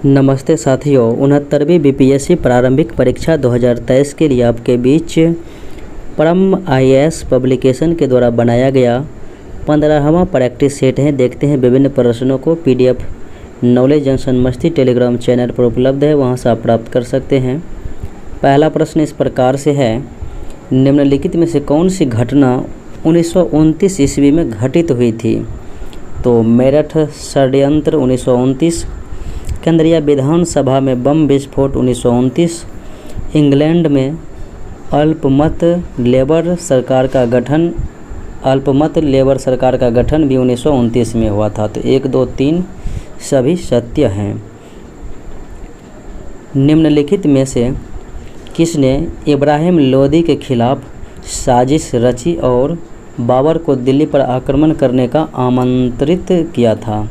नमस्ते साथियों, 69वीं बीपीएससी प्रारंभिक परीक्षा 2023 के लिए आपके बीच परम आईएएस पब्लिकेशन के द्वारा बनाया गया 15वां प्रैक्टिस सेट है। देखते हैं विभिन्न प्रश्नों को। पीडीएफ नॉलेज जंक्शन मस्ती टेलीग्राम चैनल पर उपलब्ध है, वहां से आप प्राप्त कर सकते हैं। पहला प्रश्न इस प्रकार से है, निम्नलिखित में से कौन सी घटना 1929 ईस्वी में घटित हुई थी? तो मेरठ षड्यंत्र 1929, केंद्रीय विधानसभा में बम विस्फोट 1929, इंग्लैंड में अल्पमत लेबर सरकार का गठन भी 1929 में हुआ था। तो 1, 2, 3 सभी सत्य हैं। निम्नलिखित में से किसने इब्राहिम लोदी के खिलाफ साजिश रची और बाबर को दिल्ली पर आक्रमण करने का आमंत्रित किया था?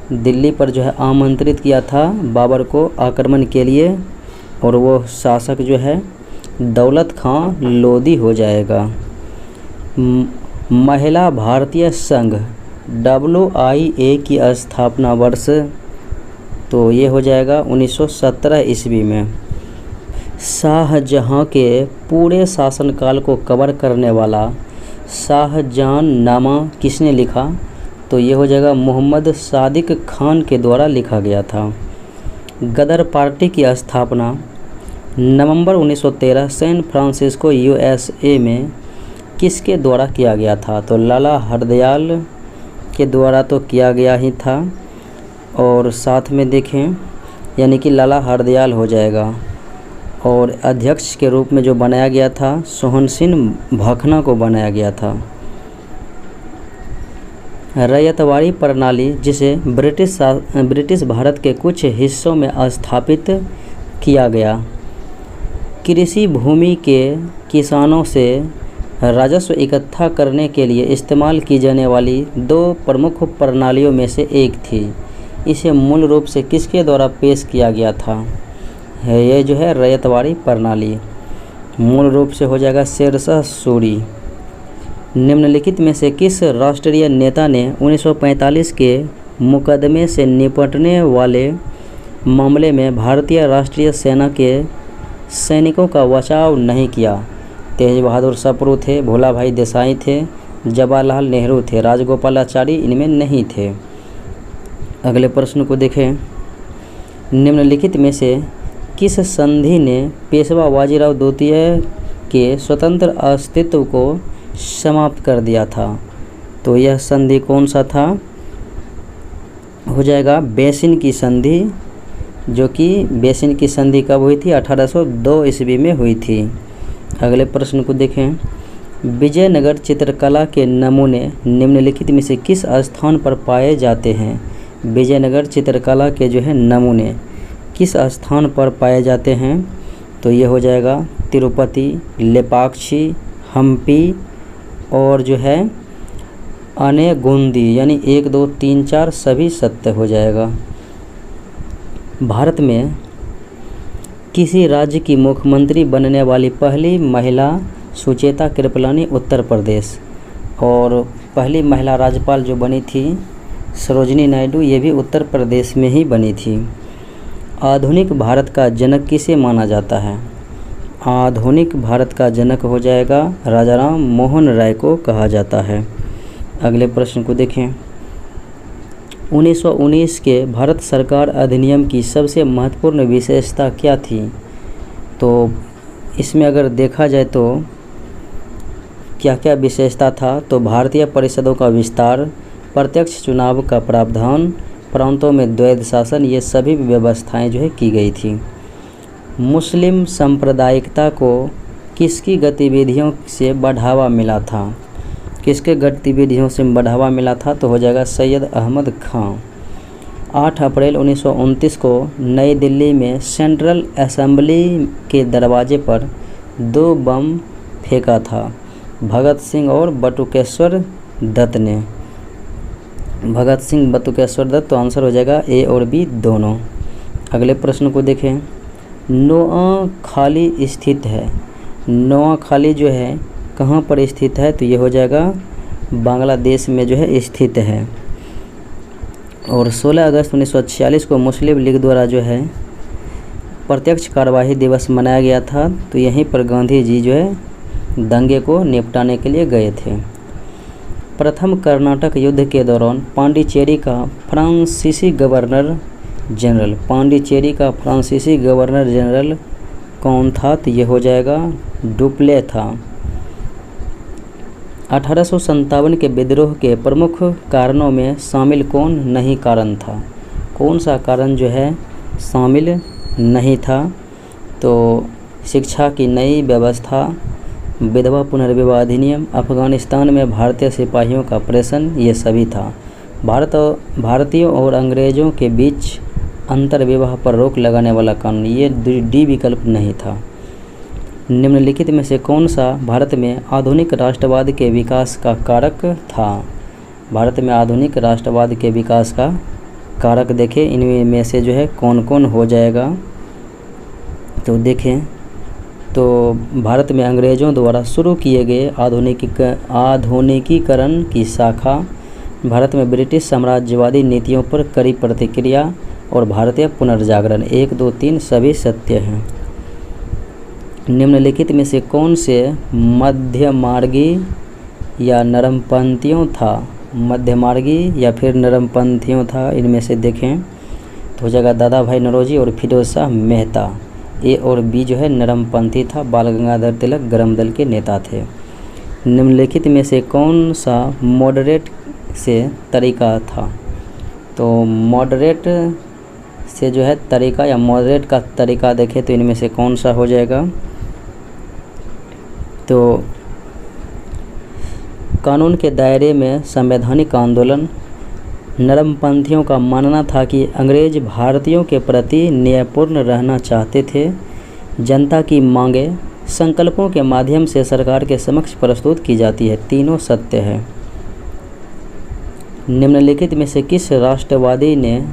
दिल्ली पर जो है आमंत्रित किया था बाबर को आक्रमण के लिए, और वो शासक जो है दौलत खां लोदी हो जाएगा। महिला भारतीय संघ WIA की स्थापना वर्ष, तो ये हो जाएगा 1917 ईस्वी में। शाहजहां के पूरे शासनकाल को कवर करने वाला शाहजहांनामा किसने लिखा? तो ये हो जाएगा मोहम्मद सादिक खान के द्वारा लिखा गया था। गदर पार्टी की स्थापना नवंबर 1913 सैन फ्रांसिस्को USA में किसके द्वारा किया गया था? तो लाला हरदयाल के द्वारा तो किया गया ही था, और साथ में देखें यानी कि लाला हरदयाल हो जाएगा। और अध्यक्ष के रूप में जो बनाया गया था सोहन सिंह भखना को बनाया गया था। रैयतवाड़ी प्रणाली, जिसे ब्रिटिश भारत के कुछ हिस्सों में स्थापित किया गया, कृषि भूमि के किसानों से राजस्व इकट्ठा करने के लिए इस्तेमाल की जाने वाली 2 प्रमुख प्रणालियों में से एक थी। इसे मूल रूप से किसके द्वारा पेश किया गया था? ये जो है रैयतवाड़ी प्रणाली, मूल रूप से हो जाएगा शेरशाह सूरी। निम्नलिखित में से किस राष्ट्रीय नेता ने 1945 के मुकदमे से निपटने वाले मामले में भारतीय राष्ट्रीय सेना के सैनिकों का बचाव नहीं किया? तेज बहादुर सप्रू थे, भोला भाई देसाई थे, जवाहरलाल नेहरू थे, राजगोपालाचारी इनमें नहीं थे। अगले प्रश्न को देखें। निम्नलिखित में से किस संधि ने पेशवा बाजीराव द्वितीय के स्वतंत्र अस्तित्व को समाप्त कर दिया था? तो यह संधि कौन सा था? हो जाएगा बेसिन की संधि, जो कि बेसिन की संधि कब हुई थी? 1802 ईस्वी में हुई थी। अगले प्रश्न को देखें। विजयनगर चित्रकला के नमूने निम्नलिखित में से किस स्थान पर पाए जाते हैं? विजयनगर चित्रकला के जो है नमूने किस स्थान पर पाए जाते हैं? तो ये हो जाएगा तिरुपति, लेपाक्षी, हम्पी और जो है अनेगुंदी, यानी 1, 2, 3, 4 सभी सत्य हो जाएगा। भारत में किसी राज्य की मुख्यमंत्री बनने वाली पहली महिला सुचेता कृपलानी, उत्तर प्रदेश। और पहली महिला राज्यपाल जो बनी थी सरोजिनी नायडू, ये भी उत्तर प्रदेश में ही बनी थी। आधुनिक भारत का जनक किसे माना जाता है? आधुनिक भारत का जनक हो जाएगा राजाराम मोहन राय को कहा जाता है। अगले प्रश्न को देखें। 1919 के भारत सरकार अधिनियम की सबसे महत्वपूर्ण विशेषता क्या थी? तो इसमें अगर देखा जाए तो क्या क्या विशेषता था? तो भारतीय परिषदों का विस्तार, प्रत्यक्ष चुनाव का प्रावधान, प्रांतों में द्वैध शासन, ये सभी व्यवस्थाएं जो है की गई थी। मुस्लिम सांप्रदायिकता को किसकी गतिविधियों से बढ़ावा मिला था? किसके गतिविधियों से बढ़ावा मिला था? तो हो जाएगा सैयद अहमद खां। 8 अप्रैल 1929 को नई दिल्ली में सेंट्रल असेंबली के दरवाजे पर 2 बम फेंका था भगत सिंह और बटुकेश्वर दत्त ने। भगत सिंह, बटुकेश्वर दत्त, तो आंसर हो जाएगा A और B दोनों। अगले प्रश्न को देखें। नोआखाली स्थित है। नोआखाली जो है कहाँ पर स्थित है? तो ये हो जाएगा बांग्लादेश में जो है स्थित है। और 16 अगस्त 1946 को मुस्लिम लीग द्वारा जो है प्रत्यक्ष कार्यवाही दिवस मनाया गया था। तो यहीं पर गांधी जी जो है दंगे को निपटाने के लिए गए थे। प्रथम कर्नाटक युद्ध के दौरान पांडिचेरी का फ्रांसीसी गवर्नर जनरल कौन था? तो ये हो जाएगा डुप्ले था। 1857 के विद्रोह के प्रमुख कारणों में शामिल कौन नहीं कारण था? कौन सा कारण जो है शामिल नहीं था? तो शिक्षा की नई व्यवस्था, विधवा पुनर्विवाह अधिनियम, अफगानिस्तान में भारतीय सिपाहियों का प्रेषण, ये सभी था। भारतीयों और अंग्रेज़ों के बीच अंतर्विवाह पर रोक लगाने वाला कानून, ये डी विकल्प नहीं था। निम्नलिखित में से कौन सा भारत में आधुनिक राष्ट्रवाद के विकास का कारक था? भारत में आधुनिक राष्ट्रवाद के विकास का कारक देखें, इनमें में से जो है कौन कौन हो जाएगा। तो देखें, तो भारत में अंग्रेज़ों द्वारा शुरू किए गए आधुनिकीकरण की शाखा, भारत में ब्रिटिश साम्राज्यवादी नीतियों पर कड़ी प्रतिक्रिया और भारतीय पुनर्जागरण, 1, 2, 3 सभी सत्य हैं। निम्नलिखित में से कौन से मध्यमार्गी या नरमपंथियों था? मध्यमार्गी या फिर नरमपंथियों था, इनमें से देखें तो हो जाएगा दादा भाई नौरोजी और फिरोज शाह मेहता। ए और बी जो है नरमपंथी था। बाल गंगाधर तिलक गरम दल के नेता थे। निम्नलिखित में से कौन सा मॉडरेट से तरीका था? तो मॉडरेट से जो है तरीका या मॉडरेट का तरीका देखें तो इनमें से कौन सा हो जाएगा? तो कानून के दायरे में संवैधानिक आंदोलन। नरमपंथियों का मानना था कि अंग्रेज भारतीयों के प्रति न्यायपूर्ण रहना चाहते थे। जनता की मांगें संकल्पों के माध्यम से सरकार के समक्ष प्रस्तुत की जाती है, तीनों सत्य है। निम्नलिखित में से किस राष्ट्रवादी ने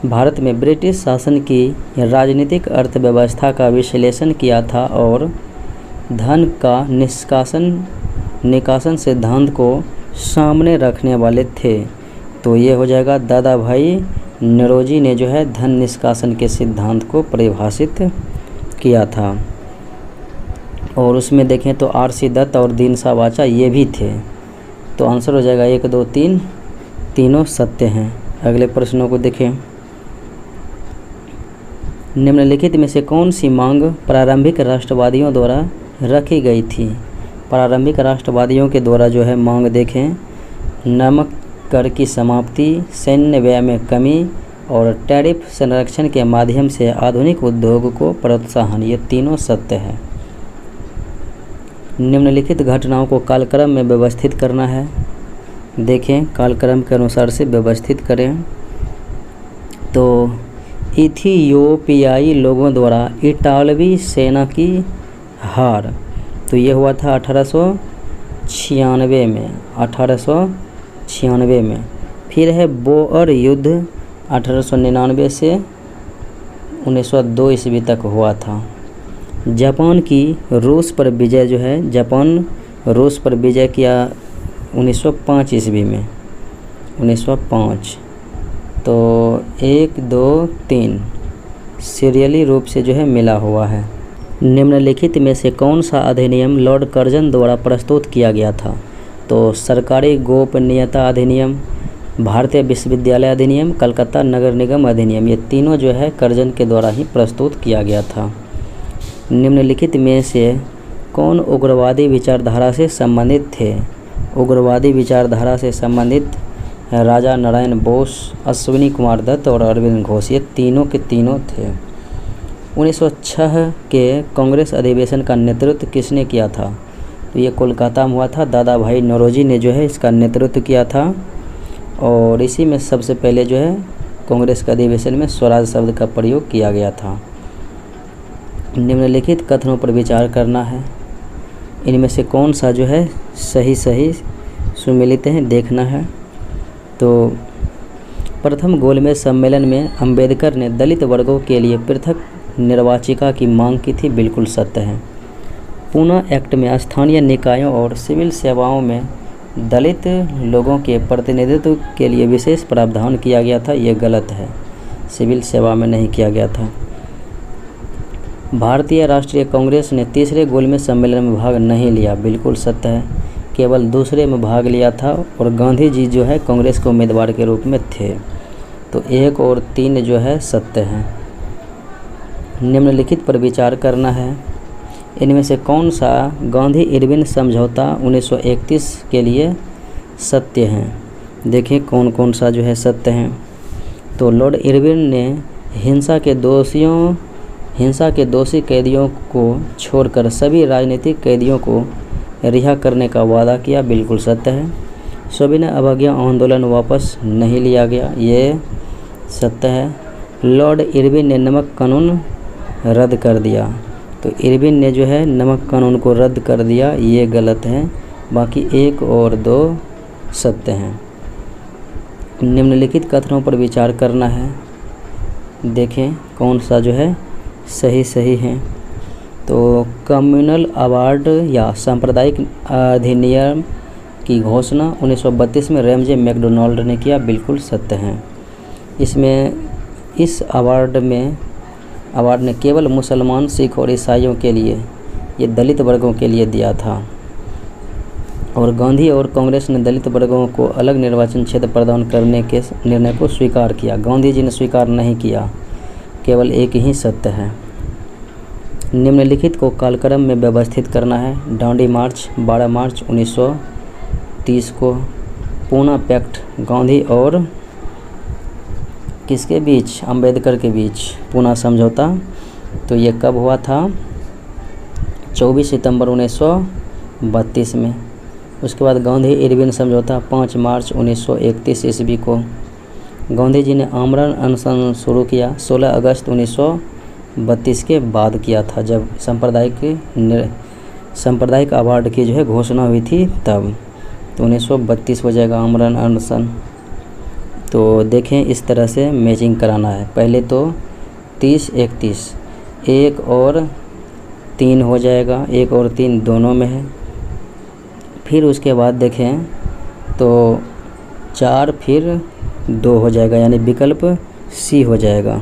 भारत में ब्रिटिश शासन की राजनीतिक अर्थव्यवस्था का विश्लेषण किया था और धन का निकासन सिद्धांत को सामने रखने वाले थे? तो ये हो जाएगा दादा भाई नौरोजी ने जो है धन निष्कासन के सिद्धांत को परिभाषित किया था। और उसमें देखें तो आर.सी. दत्त और दीनशाह वाचा ये भी थे। तो आंसर हो जाएगा 1, 2, 3 तीनों सत्य हैं। अगले प्रश्नों को देखें। निम्नलिखित में से कौन सी मांग प्रारंभिक राष्ट्रवादियों द्वारा रखी गई थी? प्रारंभिक राष्ट्रवादियों के द्वारा जो है मांग देखें, नमक कर की समाप्ति, सैन्य व्यय में कमी और टैरिफ संरक्षण के माध्यम से आधुनिक उद्योग को प्रोत्साहन, ये तीनों सत्य है। निम्नलिखित घटनाओं को कालक्रम में व्यवस्थित करना है। देखें, कालक्रम के अनुसार से व्यवस्थित करें। तो इथियोपियाई लोगों द्वारा इटालवी सेना की हार, तो ये हुआ था 1896 में। फिर है बोअर युद्ध 1899 से 1902 ईस्वी तक हुआ था। जापान की रूस पर विजय जो है, जापान रूस पर विजय किया 1905 ईस्वी में, 1905। तो 1, 2, 3 सीरियली रूप से जो है मिला हुआ है। निम्नलिखित में से कौन सा अधिनियम लॉर्ड कर्जन द्वारा प्रस्तुत किया गया था? तो सरकारी गोपनीयता अधिनियम, भारतीय विश्वविद्यालय अधिनियम, कलकत्ता नगर निगम अधिनियम, ये तीनों जो है कर्जन के द्वारा ही प्रस्तुत किया गया था। निम्नलिखित में से कौन उग्रवादी विचारधारा से संबंधित थे? उग्रवादी विचारधारा से संबंधित राजा नारायण बोस, अश्विनी कुमार दत्त और अरविंद घोष, ये तीनों के तीनों थे। 1906 के कांग्रेस अधिवेशन का नेतृत्व किसने किया था? तो ये कोलकाता में हुआ था। दादा भाई नौरोजी ने जो है इसका नेतृत्व किया था और इसी में सबसे पहले जो है कांग्रेस के अधिवेशन में स्वराज शब्द का प्रयोग किया गया था। निम्नलिखित कथनों पर विचार करना है। इनमें से कौन सा जो है सही सुमिलित है, देखना है। तो प्रथम गोलमेज सम्मेलन में अंबेडकर ने दलित वर्गों के लिए पृथक निर्वाचिका की मांग की थी, बिल्कुल सत्य है। पूना एक्ट में स्थानीय निकायों और सिविल सेवाओं में दलित लोगों के प्रतिनिधित्व के लिए विशेष प्रावधान किया गया था, ये गलत है। सिविल सेवा में नहीं किया गया था। भारतीय राष्ट्रीय कांग्रेस ने तीसरे गोलमेज सम्मेलन में भाग नहीं लिया, बिल्कुल सत्य है। केवल दूसरे में भाग लिया था और गांधी जी जो है कांग्रेस के उम्मीदवार के रूप में थे। तो 1 और 3 जो है सत्य हैं। निम्नलिखित पर विचार करना है। इनमें से कौन सा गांधी इरविन समझौता 1931 के लिए सत्य है? देखिए कौन कौन सा जो है सत्य हैं। तो लॉर्ड इरविन ने हिंसा के दोषी कैदियों को छोड़कर सभी राजनीतिक कैदियों को रिहा करने का वादा किया, बिल्कुल सत्य है। सविनय अवज्ञा आंदोलन वापस नहीं लिया गया, ये सत्य है। लॉर्ड इरविन ने नमक कानून रद्द कर दिया, तो इरविन ने जो है नमक कानून को रद्द कर दिया, ये गलत है। बाकी 1 और 2 सत्य हैं। निम्नलिखित कथनों पर विचार करना है। देखें कौन सा जो है सही है। तो कम्युनल अवार्ड या सांप्रदायिक अधिनियम की घोषणा 1932 में रैमजे मैकडोनाल्ड ने किया, बिल्कुल सत्य है। इस अवार्ड ने केवल मुसलमान, सिख और ईसाइयों के लिए, ये दलित वर्गों के लिए दिया था। और गांधी और कांग्रेस ने दलित वर्गों को अलग निर्वाचन क्षेत्र प्रदान करने के निर्णय को स्वीकार किया। गांधी जी ने स्वीकार नहीं किया, केवल 1 ही सत्य है। निम्नलिखित को कालक्रम में व्यवस्थित करना है। डांडी मार्च 12 मार्च 1930 को। पूना पैक्ट गांधी और किसके बीच? अंबेडकर के बीच पूना समझौता। तो ये कब हुआ था? 24 सितंबर 1932 में। उसके बाद गांधी इरविन समझौता 5 मार्च 1931 ईस्वी को। गांधी जी ने आमरण अनशन शुरू किया 16 अगस्त 1932 के बाद किया था, जब सांप्रदायिक अवार्ड की जो है घोषणा हुई थी तब। तो 1932 हो जाएगा आमरण अनशन। तो देखें इस तरह से मैचिंग कराना है। पहले तो 30-31, 1 और 3 हो जाएगा, 1 और 3 दोनों में है। फिर उसके बाद देखें तो 4 फिर 2 हो जाएगा, यानी विकल्प सी हो जाएगा।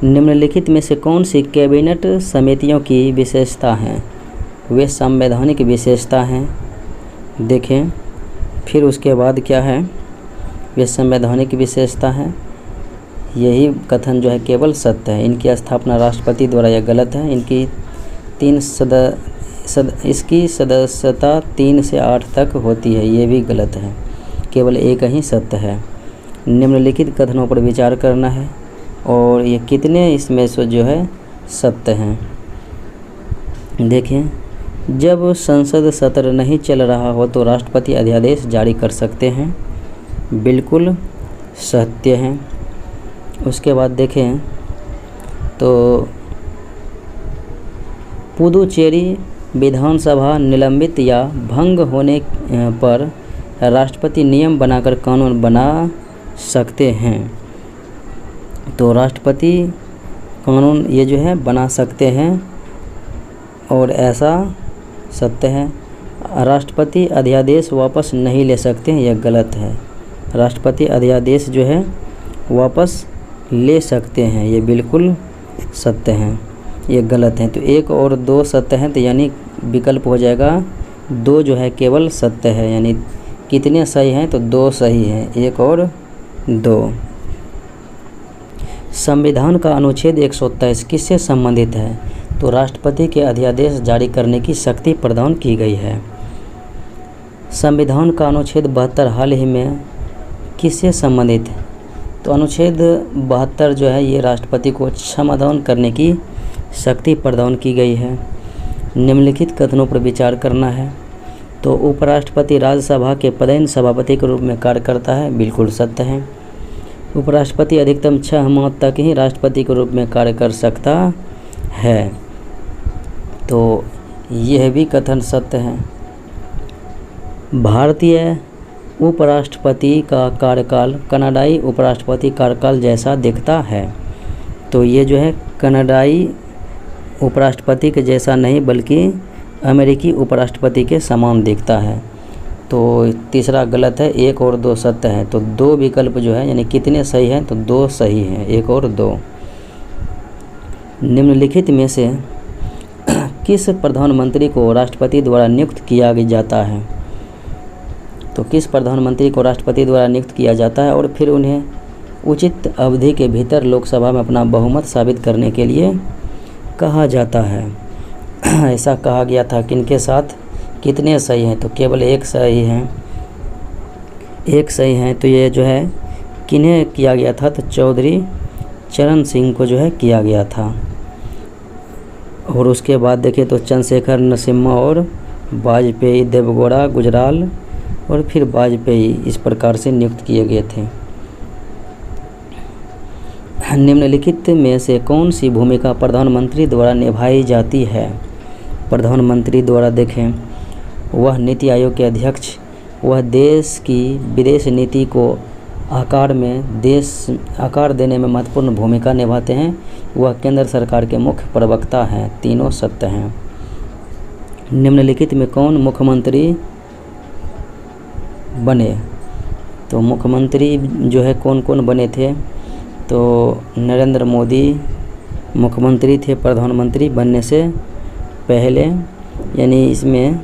निम्नलिखित में से कौन सी कैबिनेट समितियों की विशेषता हैं? वे संवैधानिक विशेषता हैं। देखें फिर उसके बाद क्या है? वे संवैधानिक विशेषता हैं। यही कथन जो है केवल सत्य है। इनकी स्थापना राष्ट्रपति द्वारा, यह गलत है। इसकी सदस्यता 3 से 8 तक होती है, ये भी गलत है। केवल 1 ही सत्य है। निम्नलिखित कथनों पर विचार करना है और ये कितने इसमें से जो है सत्य हैं। देखें, जब संसद सत्र नहीं चल रहा हो तो राष्ट्रपति अध्यादेश जारी कर सकते हैं, बिल्कुल सत्य हैं। उसके बाद देखें तो पुदुचेरी विधानसभा निलंबित या भंग होने पर राष्ट्रपति नियम बनाकर कानून बना सकते हैं। तो राष्ट्रपति कानून ये जो है बना सकते हैं और ऐसा सत्य है। राष्ट्रपति अध्यादेश वापस नहीं ले सकते हैं, यह गलत है। राष्ट्रपति अध्यादेश जो है वापस ले सकते हैं, ये बिल्कुल सत्य हैं, ये गलत हैं। तो 1 और 2 सत्य हैं, तो यानी विकल्प हो जाएगा 2 जो है केवल सत्य है। यानी कितने सही हैं? तो 2 सही हैं, 1 और 2। संविधान का अनुच्छेद 123 किससे संबंधित है? तो राष्ट्रपति के अध्यादेश जारी करने की शक्ति प्रदान की गई है। संविधान का अनुच्छेद 72 हाल ही में किससे संबंधित है? तो अनुच्छेद 72 जो है ये राष्ट्रपति को क्षमादान करने की शक्ति प्रदान की गई है। निम्नलिखित कथनों पर विचार करना है। तो उपराष्ट्रपति राज्यसभा के पदेन सभापति के रूप में कार्य करता है, बिल्कुल सत्य है। उपराष्ट्रपति अधिकतम 6 माह तक ही राष्ट्रपति के रूप में कार्य कर सकता है, तो यह भी कथन सत्य है। भारतीय उपराष्ट्रपति का कार्यकाल कनाडाई उपराष्ट्रपति कार्यकाल जैसा दिखता है। तो ये जो है कनाडाई उपराष्ट्रपति के जैसा नहीं बल्कि अमेरिकी उपराष्ट्रपति के समान दिखता है। तो तीसरा गलत है, 1 और 2 सत्य है। तो 2 विकल्प जो है यानी कितने सही हैं, तो 2 सही हैं, 1 और 2। निम्नलिखित में से किस प्रधानमंत्री को राष्ट्रपति द्वारा नियुक्त किया जाता है? तो किस प्रधानमंत्री को राष्ट्रपति द्वारा नियुक्त किया जाता है और फिर उन्हें उचित अवधि के भीतर लोकसभा में अपना बहुमत साबित करने के लिए कहा जाता है? ऐसा कहा गया था किनके साथ? कितने सही हैं? तो केवल 1 सही है, 1 सही है। तो ये जो है किन्हें किया गया था? तो चौधरी चरण सिंह को जो है किया गया था। और उसके बाद देखिए तो चंद्रशेखर नरसिम्हा और वाजपेयी, देवगौड़ा, गुजराल और फिर वाजपेयी इस प्रकार से नियुक्त किए गए थे। निम्नलिखित में से कौन सी भूमिका प्रधानमंत्री द्वारा निभाई जाती है? प्रधानमंत्री द्वारा देखें, वह नीति आयोग के अध्यक्ष, वह देश की विदेश नीति को आकार देने में महत्वपूर्ण भूमिका निभाते हैं, वह केंद्र सरकार के मुख्य प्रवक्ता हैं। तीनों सत्य हैं। निम्नलिखित में कौन मुख्यमंत्री बने? तो मुख्यमंत्री जो है कौन कौन बने थे? तो नरेंद्र मोदी मुख्यमंत्री थे प्रधानमंत्री बनने से पहले, यानी इसमें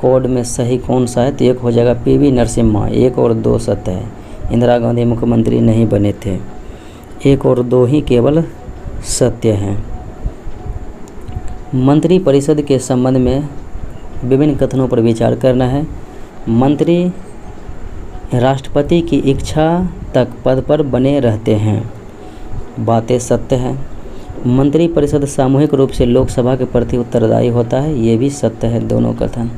कोड में सही कौन सा है? तो 1 हो जाएगा PV नरसिम्हा, 1 और 2 सत्य है। इंदिरा गांधी मुख्यमंत्री नहीं बने थे, 1 और 2 ही केवल सत्य हैं। मंत्री परिषद के संबंध में विभिन्न कथनों पर विचार करना है। मंत्री राष्ट्रपति की इच्छा तक पद पर बने रहते हैं, बातें सत्य है। मंत्री परिषद सामूहिक रूप से लोकसभा के प्रति उत्तरदायी होता है, ये भी सत्य है दोनों कथन।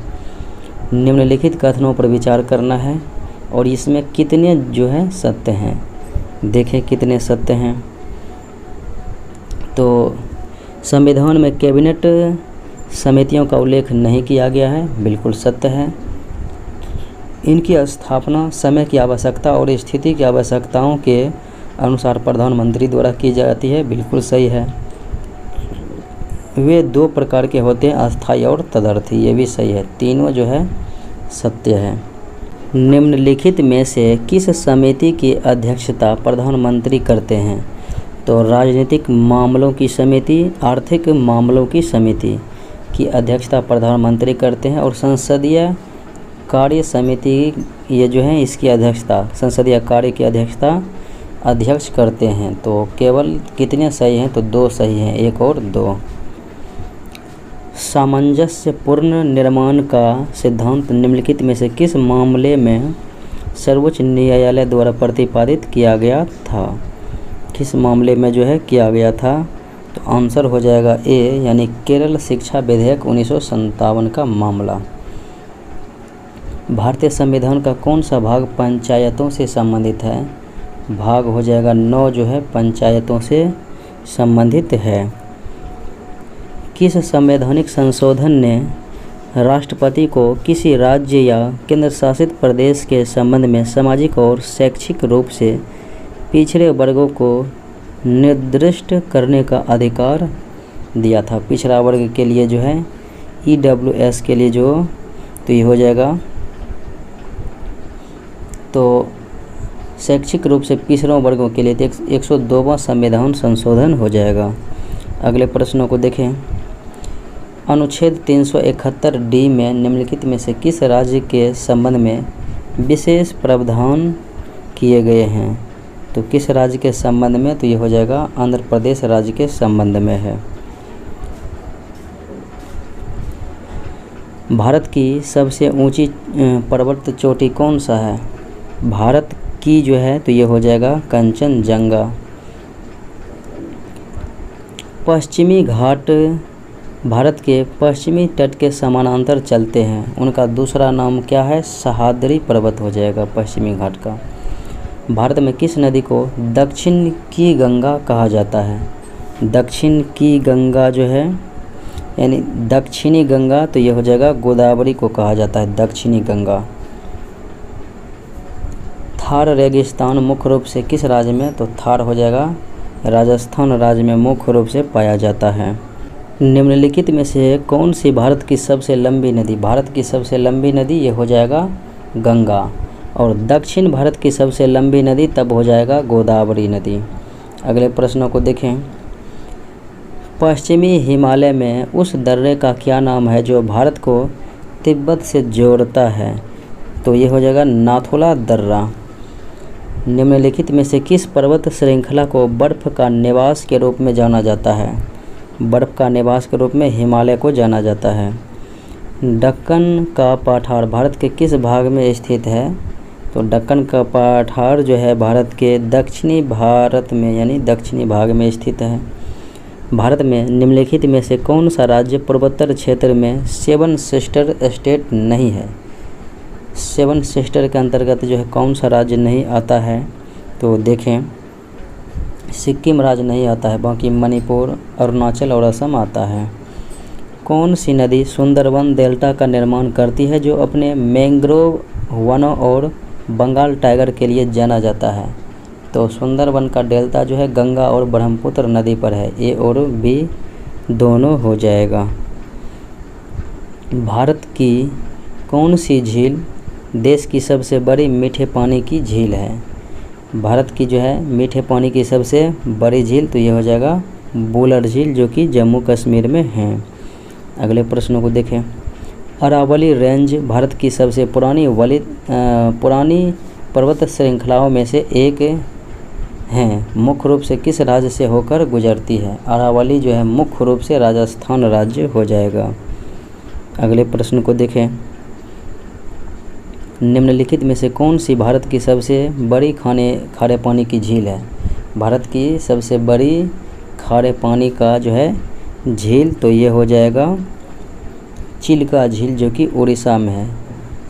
निम्नलिखित कथनों पर विचार करना है और इसमें कितने जो है सत्य हैं, देखें कितने सत्य हैं। तो संविधान में कैबिनेट समितियों का उल्लेख नहीं किया गया है, बिल्कुल सत्य है। इनकी स्थापना समय की आवश्यकता और स्थिति की आवश्यकताओं के अनुसार प्रधानमंत्री द्वारा की जाती है, बिल्कुल सही है। वे 2 प्रकार के होते हैं, अस्थायी और तदर्थी, ये भी सही है। तीनों जो है सत्य है। निम्नलिखित में से किस समिति की अध्यक्षता प्रधानमंत्री करते हैं? तो राजनीतिक मामलों की समिति, आर्थिक मामलों की समिति की अध्यक्षता प्रधानमंत्री करते हैं और संसदीय कार्य समिति ये जो है इसकी अध्यक्षता, संसदीय कार्य की अध्यक्षता अध्यक्ष करते हैं। तो केवल कितने सही हैं? तो 2 सही हैं, 1 और 2। सामंजस्यपूर्ण निर्माण का सिद्धांत निम्नलिखित में से किस मामले में सर्वोच्च न्यायालय द्वारा प्रतिपादित किया गया था? किस मामले में जो है किया गया था? तो आंसर हो जाएगा A, यानी केरल शिक्षा विधेयक 1957 का मामला। भारतीय संविधान का कौन सा भाग पंचायतों से संबंधित है? भाग हो जाएगा 9 जो है पंचायतों से संबंधित है। किस संवैधानिक संशोधन ने राष्ट्रपति को किसी राज्य या केंद्र शासित प्रदेश के संबंध में सामाजिक और शैक्षिक रूप से पिछड़े वर्गों को निर्दिष्ट करने का अधिकार दिया था? पिछड़ा वर्ग के लिए जो है EWS के लिए जो, तो ये हो जाएगा तो शैक्षिक रूप से पिछड़ों वर्गों के लिए 102वां संविधान संशोधन हो जाएगा। अगले प्रश्नों को देखें। अनुच्छेद 371D में निम्नलिखित में से किस राज्य के संबंध में विशेष प्रावधान किए गए हैं? तो किस राज्य के संबंध में? तो ये हो जाएगा आंध्र प्रदेश राज्य के संबंध में है। भारत की सबसे ऊंची पर्वत चोटी कौन सा है? भारत की जो है तो ये हो जाएगा कंचनजंगा। पश्चिमी घाट भारत के पश्चिमी तट के समानांतर चलते हैं, उनका दूसरा नाम क्या है? सह्याद्री पर्वत हो जाएगा पश्चिमी घाट का। भारत में किस नदी को दक्षिण की गंगा कहा जाता है? दक्षिण की गंगा जो है यानी दक्षिणी गंगा, तो ये हो जाएगा गोदावरी को कहा जाता है दक्षिणी गंगा। थार रेगिस्तान मुख्य रूप से किस राज्य में? तो थार हो जाएगा राजस्थान राज्य में मुख्य रूप से पाया जाता है। निम्नलिखित में से कौन सी भारत की सबसे लंबी नदी? भारत की सबसे लंबी नदी ये हो जाएगा गंगा। और दक्षिण भारत की सबसे लंबी नदी तब हो जाएगा गोदावरी नदी। अगले प्रश्नों को देखें। पश्चिमी हिमालय में उस दर्रे का क्या नाम है जो भारत को तिब्बत से जोड़ता है? तो ये हो जाएगा नाथुला दर्रा। निम्नलिखित में से किस पर्वत श्रृंखला को बर्फ़ का निवास के रूप में जाना जाता है? बर्फ़ का निवास के रूप में हिमालय को जाना जाता है। दक्कन का पठार भारत के किस भाग में स्थित है? तो दक्कन का पठार जो है भारत के दक्षिणी भारत में यानी दक्षिणी भाग में स्थित है। भारत में निम्नलिखित में से कौन सा राज्य पूर्वोत्तर क्षेत्र में 7 सिस्टर स्टेट नहीं है? 7 सिस्टर के अंतर्गत जो है कौन सा राज्य नहीं आता है? तो देखें, सिक्किम राज्य नहीं आता है, बाकी मणिपुर, अरुणाचल और असम आता है। कौन सी नदी सुंदरबन डेल्टा का निर्माण करती है जो अपने मैंग्रोव वनों और बंगाल टाइगर के लिए जाना जाता है? तो सुंदरबन का डेल्टा जो है गंगा और ब्रह्मपुत्र नदी पर है। ए और बी दोनों हो जाएगा। भारत की कौन सी झील देश की सबसे बड़ी मीठे पानी की झील है? भारत की जो है मीठे पानी की सबसे बड़ी झील तो ये हो जाएगा बुलर झील, जो कि जम्मू कश्मीर में है। अगले प्रश्नों को देखें। अरावली रेंज भारत की सबसे पुरानी पर्वत श्रृंखलाओं में से एक है। मुख्य रूप से किस राज्य से होकर गुजरती है? अरावली जो है मुख्य रूप से राजस्थान राज्य हो जाएगा। अगले प्रश्न को देखें। निम्नलिखित में से कौन सी भारत की सबसे बड़ी खारे पानी की झील है? भारत की सबसे बड़ी खारे पानी का जो है झील तो ये हो जाएगा चिल्का झील, जो कि उड़ीसा में है।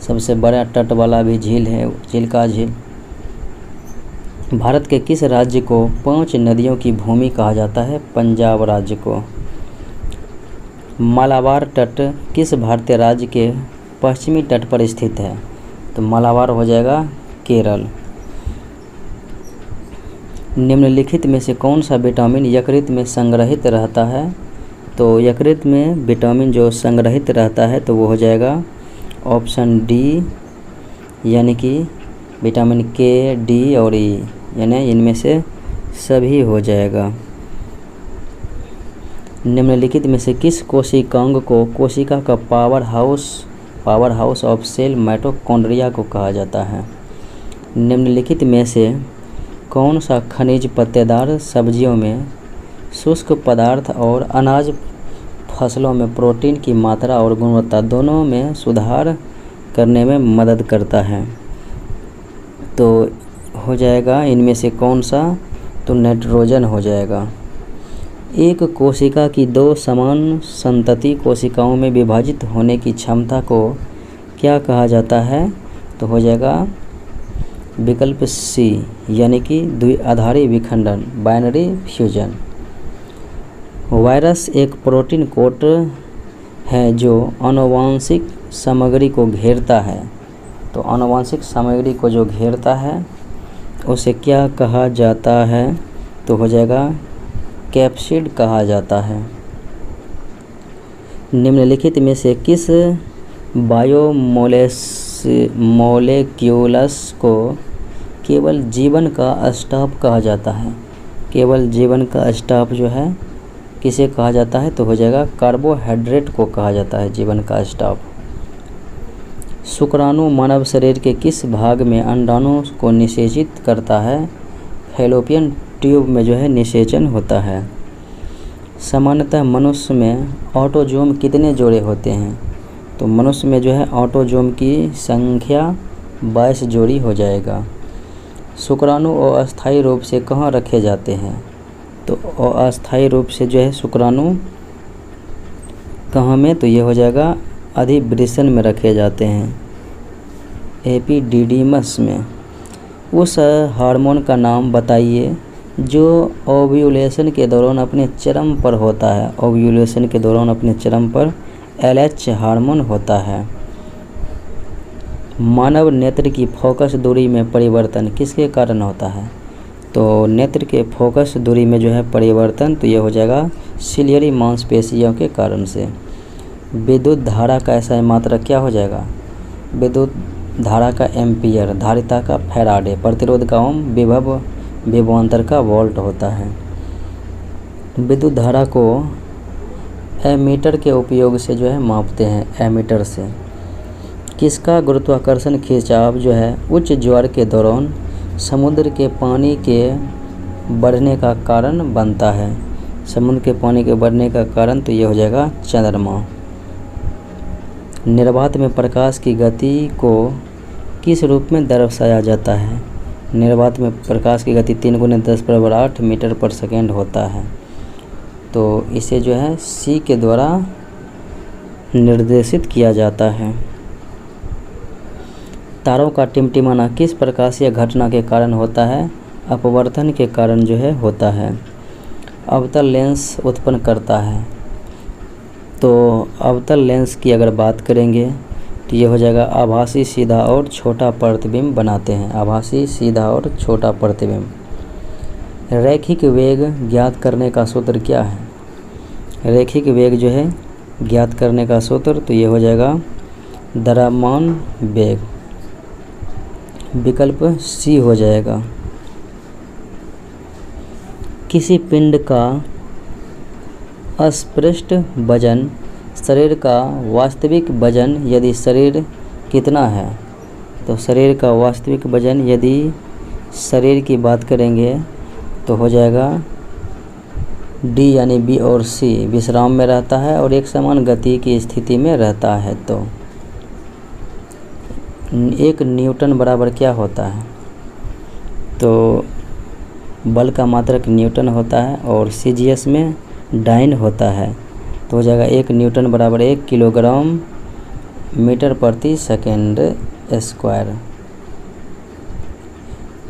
सबसे बड़ा तट वाला भी झील है चिल्का झील। भारत के किस राज्य को 5 नदियों की भूमि कहा जाता है? पंजाब राज्य को। मालाबार तट किस भारतीय राज्य के पश्चिमी तट पर स्थित है? तो मालाबार हो जाएगा केरल। निम्नलिखित में से कौन सा विटामिन यकृत में संग्रहित रहता है? तो यकृत में विटामिन जो संग्रहित रहता है तो वो हो जाएगा ऑप्शन डी, यानी कि विटामिन के, डी और ई, यानी इनमें से सभी हो जाएगा। निम्नलिखित में से किस कोशिकांग को कोशिका का power house of cell mitochondria को कहा जाता है? निम्नलिखित में से कौन सा खनिज पत्तेदार सब्जियों में शुष्क पदार्थ और अनाज फसलों में प्रोटीन की मात्रा और गुणवत्ता दोनों में सुधार करने में मदद करता है? तो हो जाएगा इनमें से कौन सा? तो नाइट्रोजन हो जाएगा। एक कोशिका की 2 समान संतति कोशिकाओं में विभाजित होने की क्षमता को क्या कहा जाता है? तो हो जाएगा विकल्प सी, यानी कि द्विआधारी विखंडन, बाइनरी फ्यूजन। वायरस एक प्रोटीन कोट है जो आनुवंशिक सामग्री को घेरता है। तो आनुवंशिक सामग्री को जो घेरता है उसे क्या कहा जाता है? तो हो जाएगा कैप्सिड कहा जाता है। निम्नलिखित में से किस बायोमोलेक्यूलस को केवल जीवन का स्टाफ कहा जाता है? केवल जीवन का स्टाफ जो है किसे कहा जाता है? तो हो जाएगा कार्बोहाइड्रेट को कहा जाता है जीवन का स्टाफ। शुक्राणु मानव शरीर के किस भाग में अंडाणु को निषेचित करता है? फैलोपियन ट्यूब में जो है निषेचन होता है। सामान्यतः मनुष्य में ऑटोजोम कितने जोड़े होते हैं? तो मनुष्य में जो है ऑटोजोम की संख्या 22 जोड़ी हो जाएगा। शुक्राणु अस्थायी रूप से कहाँ रखे जाते हैं? तो अस्थायी रूप से जो है शुक्राणु कहाँ में? तो ये हो जाएगा अधिवृषण में रखे जाते हैं, एपिडिडीमस में। उस हार्मोन का नाम बताइए जो ओव्यूलेशन के दौरान अपने चरम पर होता है। ओव्यूलेशन के दौरान अपने चरम पर LH हार्मोन होता है। मानव नेत्र की फोकस दूरी में परिवर्तन किसके कारण होता है? तो नेत्र के फोकस दूरी में जो है परिवर्तन, तो ये हो जाएगा सिलियरी मांसपेशियों के कारण से। विद्युत धारा का ऐसा मात्रक क्या हो जाएगा? विद्युत धारा का एम्पियर, धारिता का फैराडे, प्रतिरोध का ओम, विभव विभवांतर का वोल्ट होता है। विद्युत धारा को एमीटर के उपयोग से जो है मापते हैं, एमीटर से। किसका गुरुत्वाकर्षण खिंचाव जो है उच्च ज्वार के दौरान समुद्र के पानी के बढ़ने का कारण बनता है? समुद्र के पानी के बढ़ने का कारण, तो ये हो जाएगा चंद्रमा। निर्वात में प्रकाश की गति को किस रूप में दर्शाया जाता है? निर्वात में प्रकाश की गति 3 × 10⁸ मीटर पर सेकेंड होता है। तो इसे जो है c के द्वारा निर्देशित किया जाता है। तारों का टिमटिमाना किस प्रकाशीय घटना के कारण होता है? अपवर्तन के कारण जो है होता है। अवतल लेंस उत्पन्न करता है। तो अवतल लेंस की अगर बात करेंगे तो ये हो जाएगा आभासी सीधा और छोटा प्रतिबिंब बनाते हैं, आभासी सीधा और छोटा प्रतिबिंब। रैखिक वेग ज्ञात करने का सूत्र क्या है? रैखिक वेग जो है ज्ञात करने का सूत्र, तो ये हो जाएगा द्रव्यमान वेग, विकल्प सी हो जाएगा। किसी पिंड का अस्पृष्ट वजन शरीर का वास्तविक वजन यदि शरीर कितना है? तो शरीर का वास्तविक वजन यदि शरीर की बात करेंगे तो हो जाएगा डी यानी बी और सी, विश्राम में रहता है और एक समान गति की स्थिति में रहता है। तो 1 न्यूटन बराबर क्या होता है? तो बल का मात्रक न्यूटन होता है और सीजीएस में डाइन होता है। तो हो जाएगा 1 न्यूटन बराबर 1 किलोग्राम मीटर प्रति सेकेंड स्क्वायर।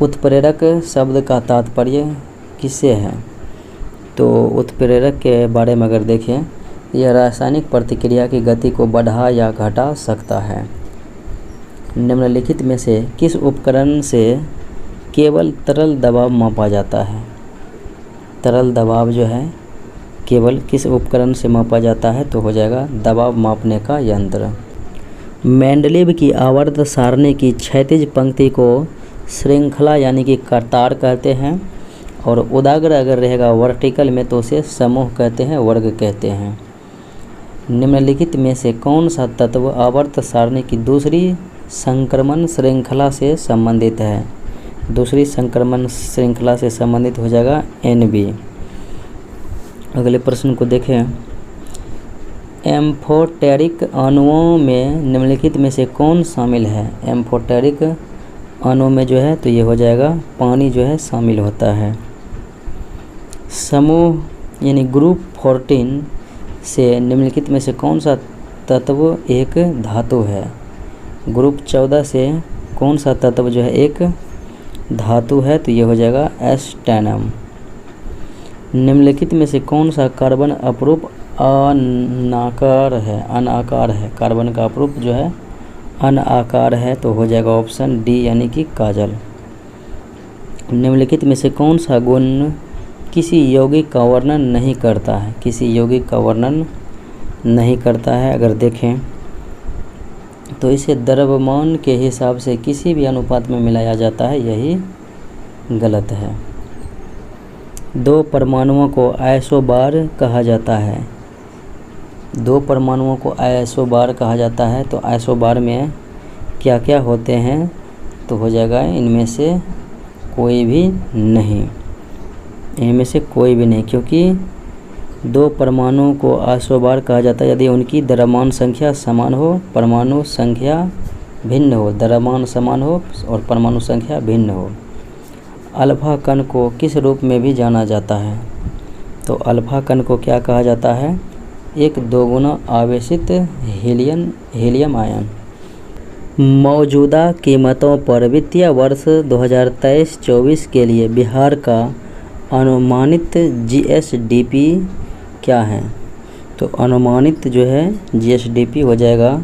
उत्प्रेरक शब्द का तात्पर्य किससे है? तो उत्प्रेरक के बारे में अगर देखें, यह रासायनिक प्रतिक्रिया की गति को बढ़ा या घटा सकता है। निम्नलिखित में से किस उपकरण से केवल तरल दबाव मापा जाता है? तरल दबाव जो है केवल किस उपकरण से मापा जाता है? तो हो जाएगा दबाव मापने का यंत्र। मेंडलीव की आवर्त सारणी की क्षैतिज पंक्ति को श्रृंखला यानी कि कतार कहते हैं, और उदाग्र अगर रहेगा वर्टिकल में तो उसे समूह कहते हैं, वर्ग कहते हैं। निम्नलिखित में से कौन सा तत्व आवर्त सारणी की दूसरी संक्रमण श्रृंखला से संबंधित है? दूसरी संक्रमण श्रृंखला से संबंधित हो जाएगा NB। अगले प्रश्न को देखें। एम्फोटेरिक अणुओं में निम्नलिखित में से कौन शामिल है? एम्फोटेरिक अणु में जो है तो ये हो जाएगा पानी जो है शामिल होता है। समूह यानी ग्रुप 14 से निम्नलिखित में से कौन सा तत्व एक धातु है? ग्रुप 14 से कौन सा तत्व जो है एक धातु है? तो ये हो जाएगा एस्टेनम। निम्नलिखित में से कौन सा कार्बन अपरूप अनाकार है? अनाकार है, कार्बन का अपरूप जो है अनाकार है, तो हो जाएगा ऑप्शन डी यानी कि काजल। निम्नलिखित में से कौन सा गुण किसी यौगिक का वर्णन नहीं करता है? किसी यौगिक का वर्णन नहीं करता है अगर देखें तो इसे द्रव्यमान के हिसाब से किसी भी अनुपात में मिलाया जाता है, यही गलत है। 2 परमाणुओं को आइसोबार कहा जाता है। 2 परमाणुओं को आइसोबार कहा जाता है, तो आइसोबार में क्या क्या होते हैं? तो हो जाएगा इनमें से कोई भी नहीं, इनमें से कोई भी नहीं, क्योंकि 2 परमाणुओं को आइसोबार कहा जाता है यदि उनकी द्रव्यमान संख्या समान हो, परमाणु संख्या भिन्न हो, द्रव्यमान समान हो और परमाणु संख्या भिन्न हो। अल्फा कण को किस रूप में भी जाना जाता है? तो अल्फा कण को क्या कहा जाता है? एक दोगुना आवेशित हीलियम आयन। मौजूदा कीमतों पर वित्तीय वर्ष 2023-24 के लिए बिहार का अनुमानित GSDP क्या है? तो अनुमानित जो है GSDP हो जाएगा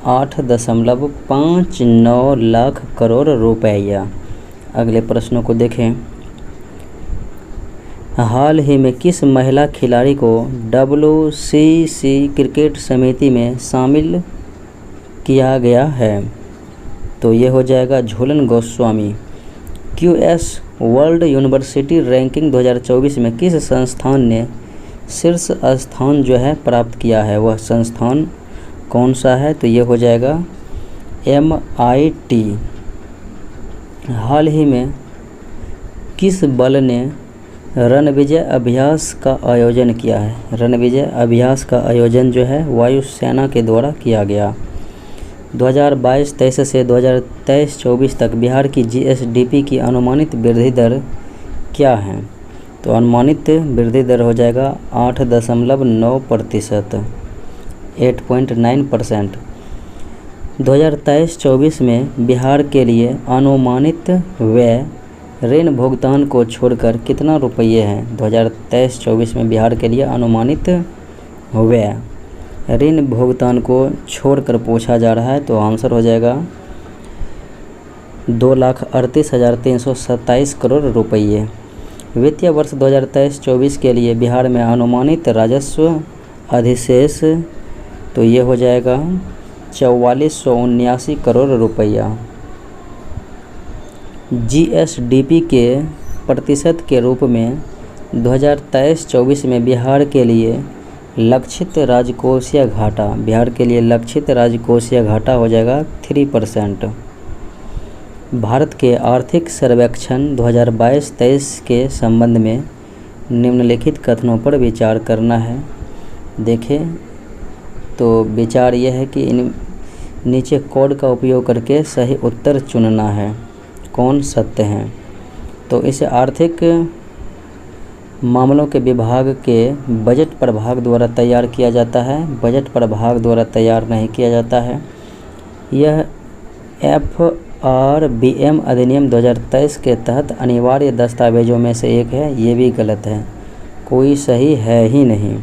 8.59 लाख करोड़ रुपया। अगले प्रश्नों को देखें। हाल ही में किस महिला खिलाड़ी को WCC क्रिकेट समिति में शामिल किया गया है? तो ये हो जाएगा Jhulan Goswami. QS world university ranking 2024 में किस संस्थान ने शीर्ष स्थान जो है प्राप्त किया है? वह संस्थान कौन सा है? तो ये हो जाएगा MIT। हाल ही में किस बल ने रणविजय अभ्यास का आयोजन किया है? रणविजय अभ्यास का आयोजन जो है वायुसेना के द्वारा किया गया। 2022-23 से 2023-24 तक बिहार की GSDP की अनुमानित वृद्धि दर क्या है? तो अनुमानित वृद्धि दर हो जाएगा 8.9%, 8.9%। 2023-24 में बिहार के लिए अनुमानित व्यय ऋण भुगतान को छोड़कर कितना रुपये हैं? 2023-24 में बिहार के लिए अनुमानित व्यय ऋण भुगतान को छोड़कर पूछा जा रहा है, तो आंसर हो जाएगा 2,38,327 करोड़ रुपये। वित्तीय वर्ष 2023-24 के लिए बिहार में अनुमानित राजस्व अधिशेष तो ये हो जाएगा 4479 करोड़ रुपया। GSDP के प्रतिशत के रूप में 2023-24 में बिहार के लिए लक्षित राजकोषीय घाटा, बिहार के लिए लक्षित राजकोषीय घाटा हो जाएगा 3%। भारत के आर्थिक सर्वेक्षण 2022-23 के संबंध में निम्नलिखित कथनों पर विचार करना है। देखें तो विचार यह है कि इन नीचे कोड का उपयोग करके सही उत्तर चुनना है, कौन सत्य हैं। तो इसे आर्थिक मामलों के विभाग के बजट प्रभाग द्वारा तैयार किया जाता है, बजट प्रभाग द्वारा तैयार नहीं किया जाता है। यह FRBM अधिनियम 2023 के तहत अनिवार्य दस्तावेजों में से एक है, ये भी गलत है, कोई सही है ही नहीं।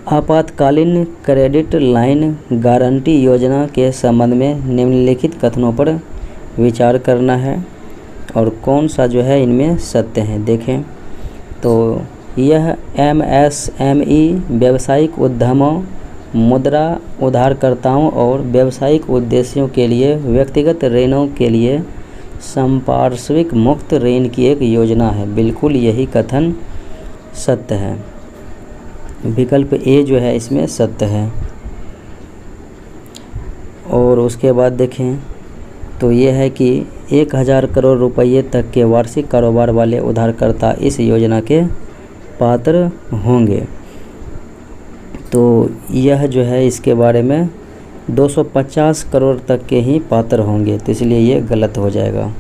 आपातकालीन क्रेडिट लाइन गारंटी योजना के संबंध में निम्नलिखित कथनों पर विचार करना है और कौन सा जो है इनमें सत्य है। देखें तो यह MSME व्यावसायिक उद्यमों, मुद्रा उधारकर्ताओं और व्यावसायिक उद्देश्यों के लिए व्यक्तिगत ऋणों के लिए संपार्श्विक मुक्त ऋण की एक योजना है। बिल्कुल यही कथन सत्य है, विकल्प A जो है इसमें सत्य है। और उसके बाद देखें तो ये है कि 1000 करोड़ रुपये तक के वार्षिक कारोबार वाले उधारकर्ता इस योजना के पात्र होंगे। तो यह जो है इसके बारे में 250 करोड़ तक के ही पात्र होंगे, तो इसलिए ये गलत हो जाएगा।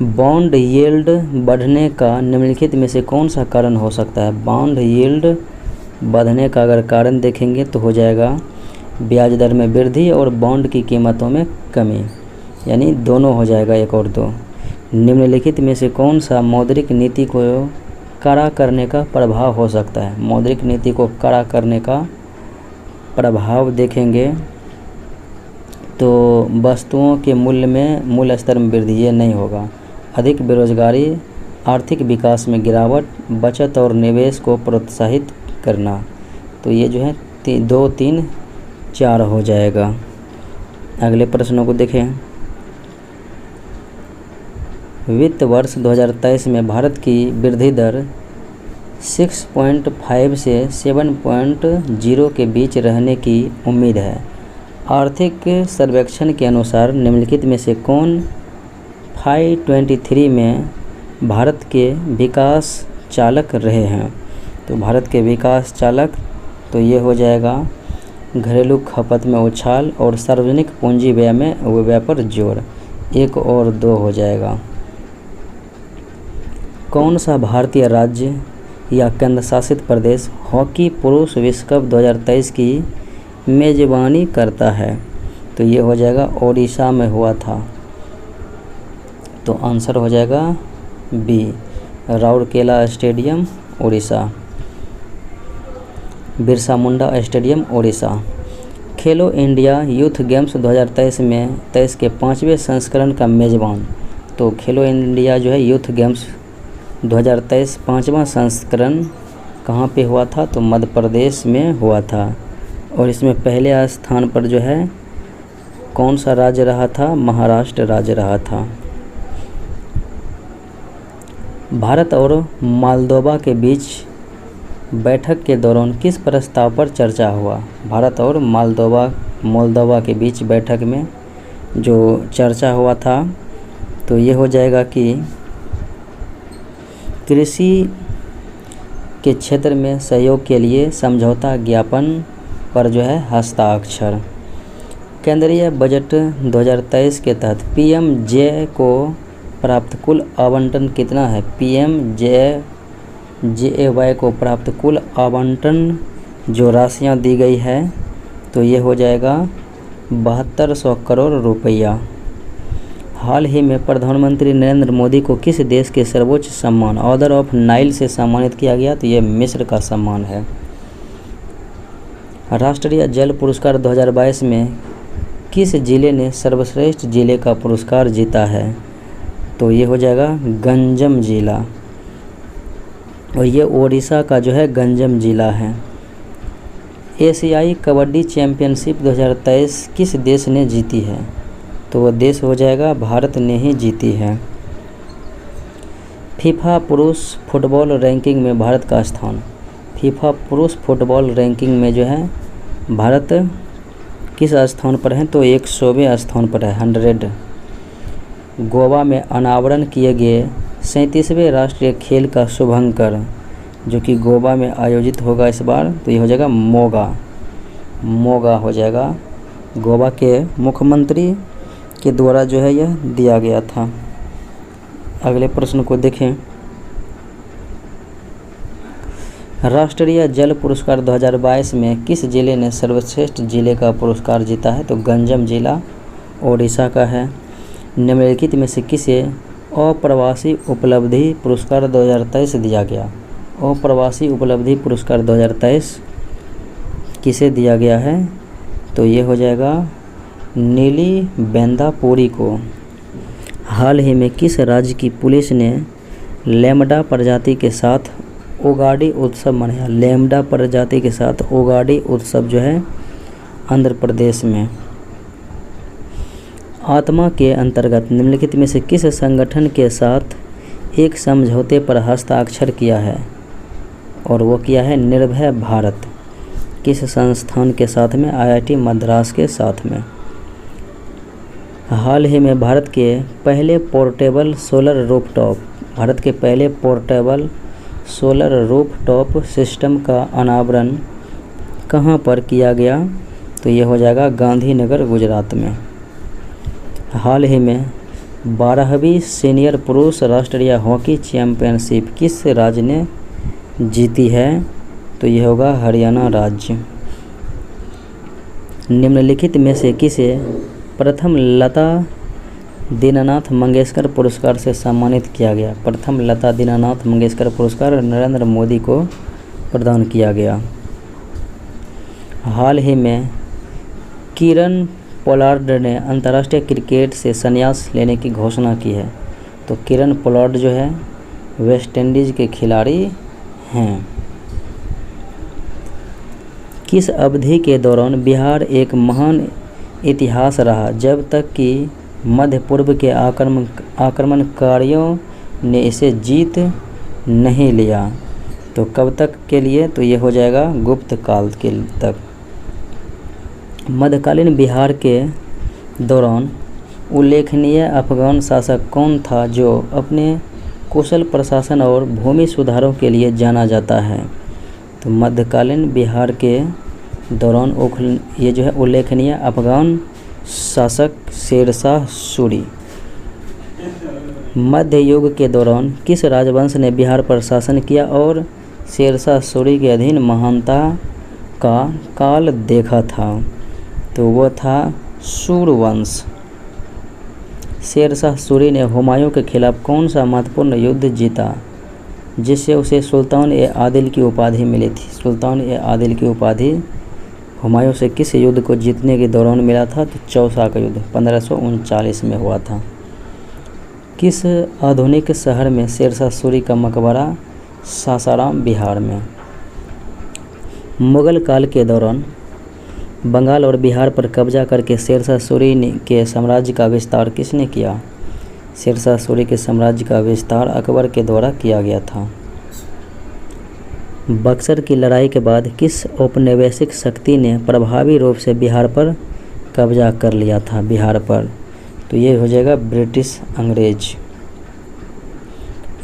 बॉन्ड यील्ड बढ़ने का निम्नलिखित में से कौन सा कारण हो सकता है? बॉन्ड यील्ड बढ़ने का अगर कारण देखेंगे तो हो जाएगा ब्याज दर में वृद्धि और बॉन्ड की कीमतों में कमी, यानी दोनों हो जाएगा, एक और दो। निम्नलिखित में से कौन सा मौद्रिक नीति को कड़ा करने का प्रभाव हो सकता है? मौद्रिक नीति को कड़ा करने का प्रभाव देखेंगे तो वस्तुओं के मूल्य स्तर में वृद्धि ये नहीं होगा। अधिक बेरोजगारी, आर्थिक विकास में गिरावट, बचत और निवेश को प्रोत्साहित करना, तो ये जो है 2, 3, 4 हो जाएगा। अगले प्रश्नों को देखें। वित्त वर्ष 2023 में भारत की वृद्धि दर 6.5 से 7.0 के बीच रहने की उम्मीद है। आर्थिक सर्वेक्षण के अनुसार निम्नलिखित में से कौन 523 में भारत के विकास चालक रहे हैं? तो भारत के विकास चालक तो ये हो जाएगा घरेलू खपत में उछाल और सार्वजनिक पूंजी व्यय पर जोर, 1 और 2 हो जाएगा। कौन सा भारतीय राज्य या केंद्र शासित प्रदेश हॉकी पुरुष विश्व कप 2023 की मेज़बानी करता है? तो ये हो जाएगा ओडिशा में हुआ था, तो आंसर हो जाएगा B, Rourkela stadium Odisha, Birsa Munda stadium Odisha. खेलो इंडिया यूथ गेम्स 2023 के 5वें संस्करण का मेज़बान तो खेलो इंडिया जो है यूथ गेम्स 2023 5वां संस्करण कहाँ पे हुआ था, तो मध्य प्रदेश में हुआ था। और इसमें पहले स्थान पर जो है कौन सा राज्य रहा था, महाराष्ट्र राज्य रहा था। भारत और मोल्दोवा के बीच बैठक के दौरान किस प्रस्ताव पर चर्चा हुआ। भारत और मोल्दोवा के बीच बैठक में जो चर्चा हुआ था तो ये हो जाएगा कि कृषि के क्षेत्र में सहयोग के लिए समझौता ज्ञापन पर जो है हस्ताक्षर। केंद्रीय बजट 2023 के तहत पीएमजे को प्राप्त कुल आवंटन कितना है। पीएमजेएवाई को प्राप्त कुल आवंटन जो राशियां दी गई है तो ये हो जाएगा 7200 करोड़ रुपया। हाल ही में प्रधानमंत्री नरेंद्र मोदी को किस देश के सर्वोच्च सम्मान ऑर्डर ऑफ नाइल से सम्मानित किया गया, तो ये मिस्र का सम्मान है। राष्ट्रीय जल पुरस्कार 2022 में किस जिले ने सर्वश्रेष्ठ जिले का पुरस्कार जीता है, तो ये हो जाएगा गंजम जिला, और ये ओडिशा का जो है गंजम जिला है। एशियाई कबड्डी चैंपियनशिप 2023 किस देश ने जीती है, तो वह देश हो जाएगा भारत ने ही जीती है। फीफा पुरुष फुटबॉल रैंकिंग में भारत का स्थान। फीफा पुरुष फुटबॉल रैंकिंग में जो है भारत किस स्थान पर है, तो 100वें स्थान पर है, 100। गोवा में अनावरण किए गए 37वें राष्ट्रीय खेल का शुभांकर जो कि गोवा में आयोजित होगा इस बार, तो ये हो जाएगा मोगा हो जाएगा। गोवा के मुख्यमंत्री के द्वारा जो है यह दिया गया था। अगले प्रश्न को देखें। राष्ट्रीय जल पुरस्कार 2022 में किस जिले ने सर्वश्रेष्ठ जिले का पुरस्कार जीता है, तो गंजम जिला ओडिशा का है। निम्नलिखित में से किसे अप्रवासी उपलब्धि पुरस्कार 2023 दिया गया। अप्रवासी उपलब्धि पुरस्कार 2023 किसे दिया गया है, तो ये हो जाएगा नीली बेंदापुरी को। हाल ही में किस राज्य की पुलिस ने लैम्डा प्रजाति के साथ उगाड़ी उत्सव मनाया। लैम्डा प्रजाति के साथ उगाड़ी उत्सव जो है आंध्र प्रदेश में। आत्मा के अंतर्गत निम्नलिखित में से किस संगठन के साथ एक समझौते पर हस्ताक्षर किया है, और वो किया है निर्भय भारत। किस संस्थान के साथ में, आईआईटी मद्रास के साथ में। हाल ही में भारत के पहले पोर्टेबल सोलर रूफटॉप सिस्टम का अनावरण कहाँ पर किया गया, तो ये हो जाएगा गांधीनगर गुजरात में। हाल ही में 12वीं सीनियर पुरुष राष्ट्रीय हॉकी चैंपियनशिप किस राज्य ने जीती है, तो ये होगा हरियाणा राज्य। निम्नलिखित में से किसे प्रथम लता दीनानाथ मंगेशकर पुरस्कार से सम्मानित किया गया। प्रथम लता दीनानाथ मंगेशकर पुरस्कार नरेंद्र मोदी को प्रदान किया गया। हाल ही में किरण पोलार्ड ने अंतर्राष्ट्रीय क्रिकेट से संन्यास लेने की घोषणा की है, तो किरण पोलार्ड जो है वेस्ट इंडीज़ के खिलाड़ी हैं। किस अवधि के दौरान बिहार एक महान इतिहास रहा जब तक कि मध्य पूर्व के आक्रमणकारियों ने इसे जीत नहीं लिया, तो कब तक के लिए, तो ये हो जाएगा गुप्त काल के तक। मध्यकालीन बिहार के दौरान उल्लेखनीय अफगान शासक कौन था जो अपने कुशल प्रशासन और भूमि सुधारों के लिए जाना जाता है, तो मध्यकालीन बिहार के दौरान ये जो है उल्लेखनीय अफगान शासक शेरशाह सूरी। मध्य युग के दौरान किस राजवंश ने बिहार पर शासन किया और शेरशाह सूरी के अधीन महानता का काल देखा था, तो वह था सूरवंश। शेरशाह सूरी ने हुमायूं के खिलाफ कौन सा महत्वपूर्ण युद्ध जीता जिससे उसे सुल्तान ए आदिल की उपाधि मिली थी। सुल्तान ए आदिल की उपाधि हुमायूं से किस युद्ध को जीतने के दौरान मिला था, तो चौसा का युद्ध 1539 में हुआ था। किस आधुनिक शहर में शेरशाह सूरी का मकबरा? सासाराम, बिहार में। मुगल काल के दौरान बंगाल और बिहार पर कब्जा करके शेरशाह सूरी के साम्राज्य का विस्तार किसने किया? शेरशाह सूरी के साम्राज्य का विस्तार अकबर के द्वारा किया गया था। बक्सर की लड़ाई के बाद किस औपनिवेशिक शक्ति ने प्रभावी रूप से बिहार पर कब्जा कर लिया था? बिहार पर, तो ये हो जाएगा ब्रिटिश अंग्रेज।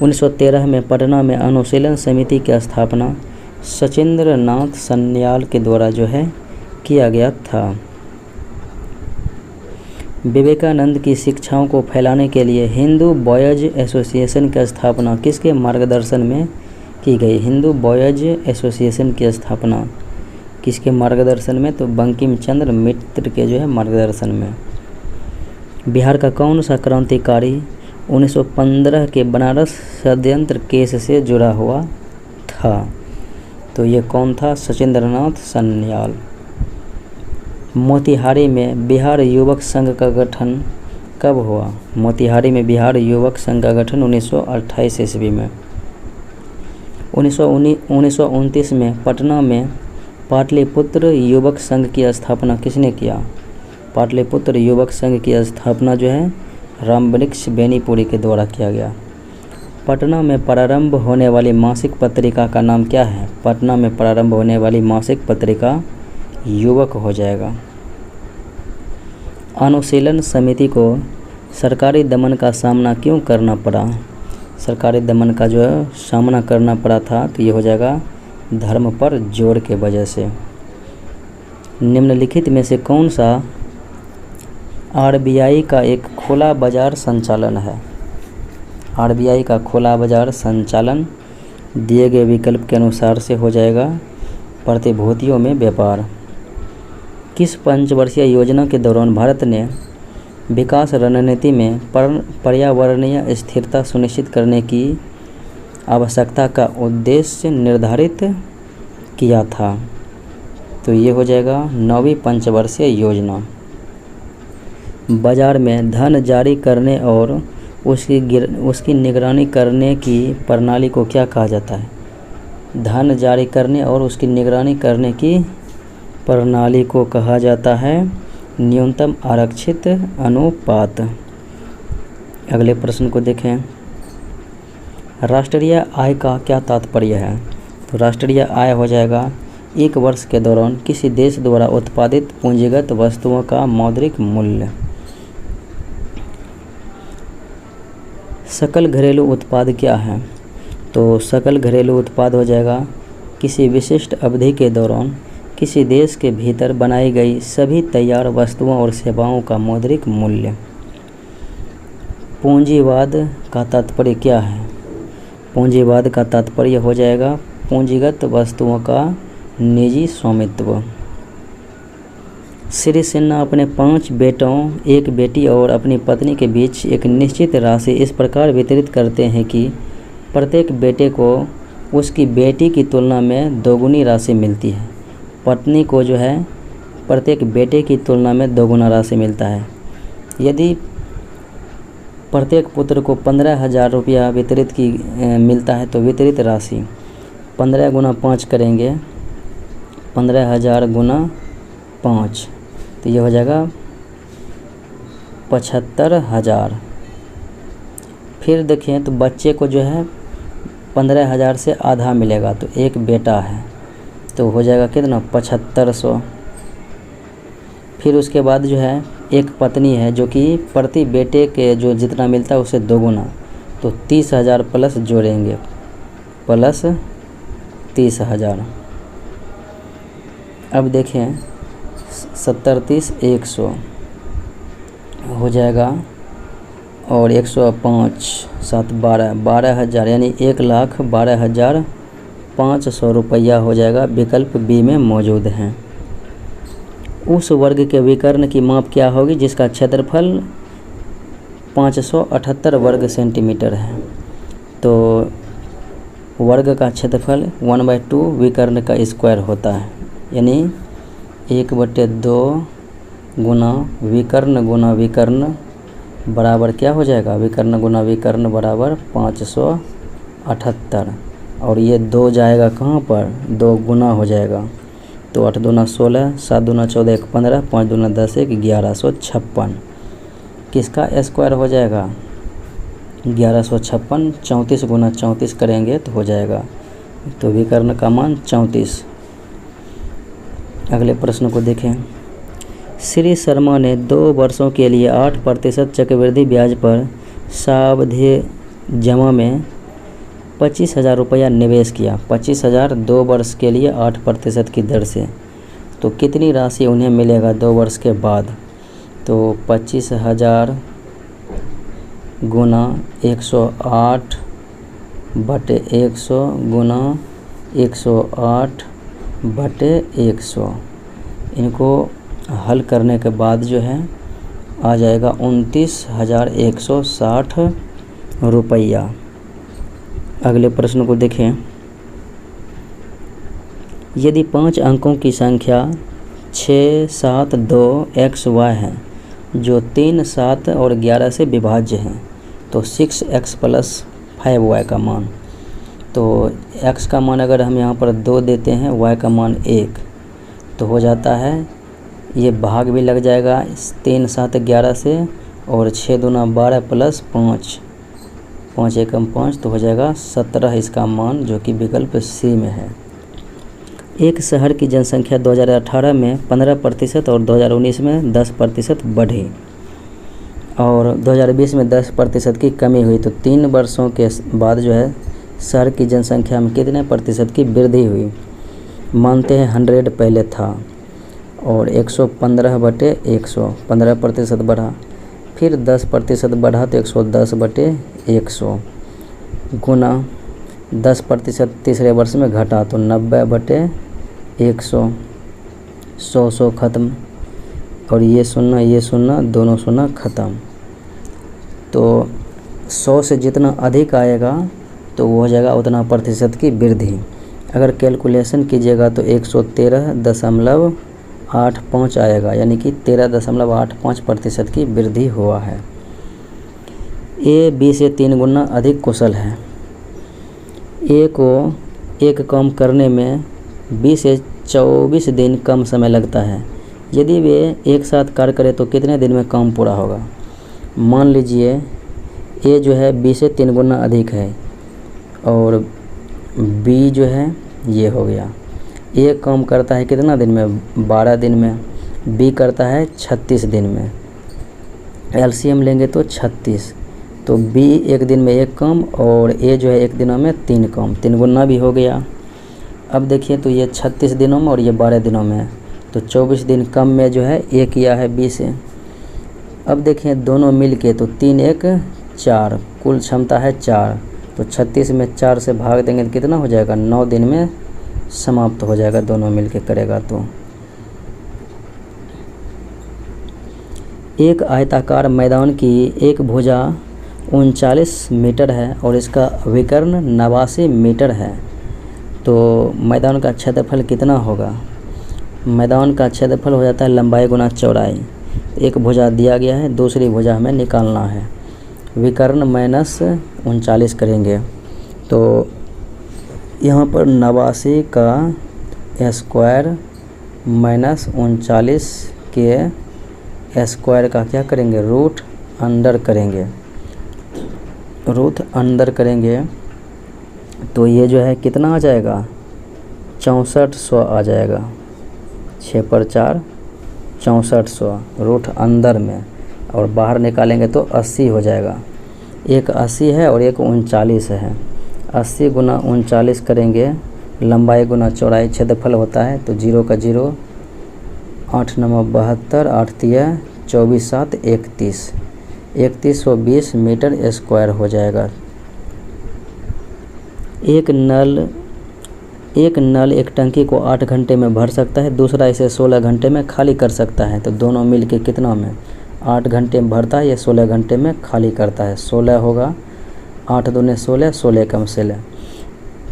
1913 में पटना में अनुशीलन समिति की स्थापना सचिंद्र नाथ सन्याल के द्वारा जो है किया गया था। विवेकानंद की शिक्षाओं को फैलाने के लिए हिंदू बॉयज एसोसिएशन की स्थापना किसके मार्गदर्शन में की गई? हिंदू बॉयज एसोसिएशन की स्थापना किसके मार्गदर्शन में? तो बंकिम चंद्र मित्र के जो है मार्गदर्शन में। बिहार का कौन सा क्रांतिकारी 1915 के बनारस षड्यंत्र केस से जुड़ा हुआ था? तो ये कौन था? सचिंद्रनाथ सन्याल। मोतिहारी में बिहार युवक संघ का गठन कब हुआ? मोतिहारी में बिहार युवक संघ का गठन 1928 ईस्वी में। 1929 में पटना में पाटलिपुत्र युवक संघ की स्थापना किसने किया? पाटलिपुत्र युवक संघ की स्थापना जो है रामवृक्ष बेनीपुरी के द्वारा किया गया। पटना में प्रारंभ होने वाली मासिक पत्रिका का नाम क्या है? पटना में प्रारंभ होने वाली मासिक पत्रिका युवक हो जाएगा। अनुशीलन समिति को सरकारी दमन का सामना क्यों करना पड़ा? सरकारी दमन का जो है सामना करना पड़ा था, तो ये हो जाएगा धर्म पर जोर के वजह से। निम्नलिखित में से कौन सा आरबीआई का एक खुला बाजार संचालन है? आरबीआई का खुला बाजार संचालन दिए गए विकल्प के अनुसार से हो जाएगा प्रतिभूतियों में व्यापार। किस पंचवर्षीय योजना के दौरान भारत ने विकास रणनीति में पर्यावरणीय स्थिरता सुनिश्चित करने की आवश्यकता का उद्देश्य निर्धारित किया था? तो ये हो जाएगा 9वीं पंचवर्षीय योजना। बाजार में धन जारी करने और उसकी निगरानी करने की प्रणाली को क्या कहा जाता है? धन जारी करने और उसकी निगरानी करने की प्रणाली को कहा जाता है न्यूनतम आरक्षित अनुपात। अगले प्रश्न को देखें। राष्ट्रीय आय का क्या तात्पर्य है? तो राष्ट्रीय आय हो जाएगा एक वर्ष के दौरान किसी देश द्वारा उत्पादित पूंजीगत वस्तुओं का मौद्रिक मूल्य। सकल घरेलू उत्पाद क्या है? तो सकल घरेलू उत्पाद हो जाएगा किसी विशिष्ट अवधि के दौरान किसी देश के भीतर बनाई गई सभी तैयार वस्तुओं और सेवाओं का मौद्रिक मूल्य। पूंजीवाद का तात्पर्य क्या है? पूंजीवाद का तात्पर्य हो जाएगा पूंजीगत वस्तुओं का निजी स्वामित्व। श्री सिन्हा अपने 5 बेटों, 1 बेटी और अपनी पत्नी के बीच एक निश्चित राशि इस प्रकार वितरित करते हैं कि प्रत्येक बेटे को उसकी बेटी की तुलना में दोगुनी राशि मिलती है। पत्नी को जो है प्रत्येक बेटे की तुलना में दोगुना राशि मिलता है। यदि प्रत्येक पुत्र को 15,000 रुपया वितरित मिलता है तो वितरित राशि 15 गुना 5 करेंगे, 15,000 गुना 5, तो ये हो जाएगा 75,000। फिर देखें तो बच्चे को जो है 15,000 से आधा मिलेगा, तो एक बेटा है तो हो जाएगा कितना 7500। फिर उसके बाद जो है एक पत्नी है जो कि प्रति बेटे के जो जितना मिलता है उससे दोगुना, तो 30,000 प्लस जोड़ेंगे प्लस 30,000। अब देखें 70 30 100 हो जाएगा और 105 7 12,000 यानी 1,12,500 रुपया हो जाएगा। विकल्प बी में मौजूद हैं। उस वर्ग के विकर्ण की माप क्या होगी जिसका क्षेत्रफल 578 वर्ग सेंटीमीटर है? तो वर्ग का क्षेत्रफल 1/2 विकर्ण का स्क्वायर होता है, यानी 1/2 गुना विकर्ण बराबर क्या हो जाएगा, विकर्ण गुना विकर्ण बराबर 578। और ये 2 जाएगा कहाँ पर, 2 गुना हो जाएगा। तो 8 दूना 16, 7 दूना 14, 1 15, 5 दूना 10, 1 1156। किसका स्क्वायर हो जाएगा, 1156। 34 गुना 34 करेंगे तो हो जाएगा, तो विकर्ण का मान 34। अगले प्रश्न को देखें। श्री शर्मा ने 2 वर्षों के लिए 8% चक्रवृद्धि ब्याज पर सावधि जमा में 25,000 रुपया निवेश किया। 25,000 2 वर्ष के लिए 8% की दर से, तो कितनी राशि उन्हें मिलेगा 2 वर्ष के बाद। तो 25,000 गुना 108 बटे 100 गुना 108 बटे 100, इनको हल करने के बाद जो है आ जाएगा 29,160 रुपया। अगले प्रश्न को देखें। यदि 5 अंकों की संख्या 6, 7, 2 XY है जो 3, 7 और 11 से विभाज्य हैं, तो 6x + 5y का मान। तो x का मान अगर हम यहाँ पर 2 देते हैं, y का मान 1, तो हो जाता है, ये भाग भी लग जाएगा 3, 7, 11 से, और 6 दूना 12 + 5, 5 एकम 5, तो हो जाएगा 17 इसका मान, जो कि विकल्प सी में है। एक शहर की जनसंख्या 2018 में 15% और 2019 में 10% बढ़ी, और 2020 में 10% की कमी हुई। तो 3 वर्षों के बाद जो है शहर की जनसंख्या में कितने प्रतिशत की वृद्धि हुई। मानते हैं 100 पहले था, और 115 बटे 100, 15% बढ़ा, फिर 10% बढ़ा तो 110 बटे 100, गुना 10% तीसरे वर्ष में घटा तो 90 बटे 100, 100 ख़त्म, और ये शून्य दोनों शून्य ख़त्म। तो 100 से जितना अधिक आएगा तो वो हो जाएगा उतना प्रतिशत की वृद्धि। अगर कैलकुलेशन कीजिएगा तो 113.85 आएगा, यानी कि 13.85% की वृद्धि हुआ है। ए बी से 3 गुना अधिक कुशल है। ए को एक काम करने में 20 से 24 दिन कम समय लगता है। यदि वे एक साथ कार्य करें तो कितने दिन में काम पूरा होगा। मान लीजिए ए जो है बी से 3 गुना अधिक है, और बी जो है ये हो गया। ए काम करता है कितना दिन में, 12 दिन में, बी करता है 36 दिन में। एलसीएम लेंगे तो 36, तो बी एक दिन में 1 काम, और ए जो है 1 दिनों में 3 काम, 3 गुना भी हो गया। अब देखिए तो ये 36 दिनों में और ये 12 दिनों में, तो 24 दिन कम में जो है ए किया है बी से। अब देखिए दोनों मिल के तो 3 1 4, कुल क्षमता है 4, तो 36 में 4 से भाग देंगे तो कितना हो जाएगा, 9 दिन में समाप्त हो जाएगा, दोनों मिलके करेगा। तो एक आयताकार मैदान की एक भुजा 39 मीटर है और इसका विकर्ण 89 मीटर है, तो मैदान का क्षेत्रफल कितना होगा। मैदान का क्षेत्रफल हो जाता है लंबाई गुना चौड़ाई। एक भुजा दिया गया है, दूसरी भुजा हमें निकालना है। विकर्ण माइनस 39 करेंगे तो यहाँ पर 89 का स्क्वायर माइनस 39 के स्क्वायर का क्या करेंगे, रूट अंडर करेंगे। रूट अंडर करेंगे तो ये जो है कितना आ जाएगा, 6400 आ जाएगा। 6 पर 4 6400 रूट अंदर में, और बाहर निकालेंगे तो 80 हो जाएगा। एक 80 है और एक 39 है। 80 गुना 39 करेंगे, लंबाई गुना चौड़ाई क्षेत्रफल होता है, तो 0 का 0, 8 9 72, 8 3 24 7 31, 3120 मीटर स्क्वायर हो जाएगा। एक नल एक टंकी को 8 घंटे में भर सकता है, दूसरा इसे 16 घंटे में खाली कर सकता है, तो दोनों मिलके कितना में, 8 घंटे में भरता है या 16 घंटे में खाली करता है। 16 होगा, 8 दूने 16, 16 कम 16,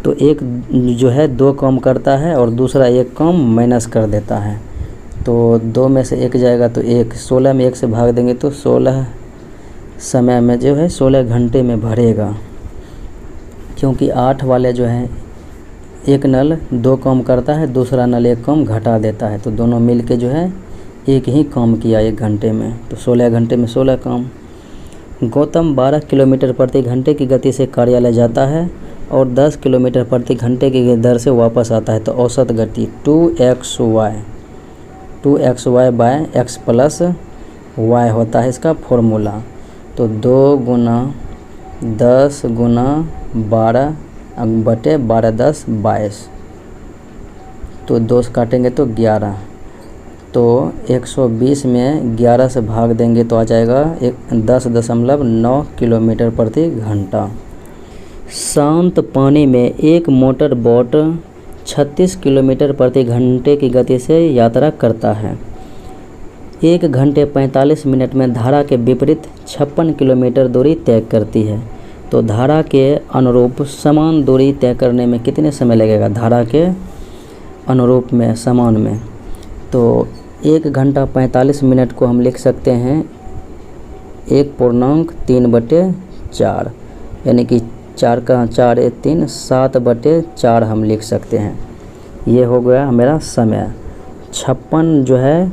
तो एक जो है 2 काम करता है और दूसरा 1 काम माइनस कर देता है, तो 2 में से 1 जाएगा तो 1, 16 में 1 से भाग देंगे तो 16 समय में जो है 16 घंटे में भरेगा, क्योंकि 8 वाले जो है एक नल 2 काम करता है, दूसरा नल 1 काम घटा देता है, तो दोनों मिल के जो है एक ही काम किया 1 घंटे में, तो 16 घंटे में 16 काम। गौतम 12 किलोमीटर प्रति घंटे की गति से कार्यालय जाता है और 10 किलोमीटर प्रति घंटे की दर से वापस आता है, तो औसत गति 2xy bye x plus y होता है इसका फॉर्मूला। तो 2 गुना 10 गुना 12 बटे 12 10 22, तो 2 से काटेंगे तो 11, तो 120 में 11 से भाग देंगे तो आ जाएगा 10.9 किलोमीटर प्रति घंटा। शांत पानी में एक मोटर बोट 36 किलोमीटर प्रति घंटे की गति से यात्रा करता है। 1 घंटे 45 मिनट में धारा के विपरीत 56 किलोमीटर दूरी तय करती है, तो धारा के अनुरूप समान दूरी तय करने में कितने समय लगेगा? धारा के अनुरूप में समान में, तो 1 घंटा 45 मिनट को हम लिख सकते हैं 1.3/4, यानी कि 4 का 4 1 3 7/4 हम लिख सकते हैं। ये हो गया मेरा समय। 56 जो है